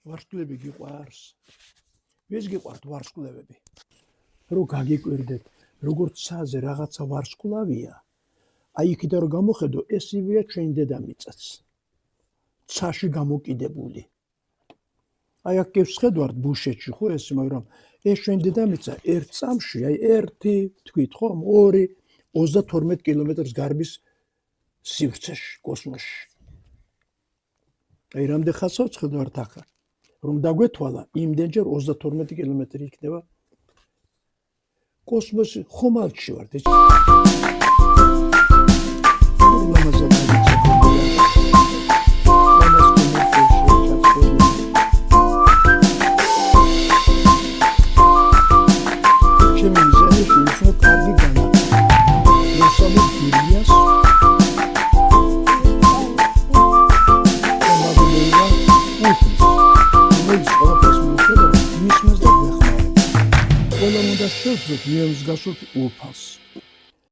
ვარსკვლავები გიყვარს. ეს გიყვართ ვარსკვლავები. რო გაგიკვირდეთ, როგორც ცაზე რაღაცა ვარსკვლავია, აი იქიდან რომ გამოხედო, ესივეა ჩვენი დედამიწაც. ცაში გამოკიდებული. აი აქ გევსხედვართ ბუშეთში ხო ეს, მაგრამ ეს ჩვენი დედამიწა ერთ წამში, აი ერთი, თქვით ხომ, 2, 32 კილომეტრს გარბის სივრცეში, კოსმოსში. აი რამდენ ხანს ვხედავთ ახლა, რომ დაგვეთვალა, იმდენჯერ 32 კილომეტრი იქნება კოსმოსი ხომალდში ვართ. Ყველა უნდა შევძლოთ მიემსგავსოთ უფალს.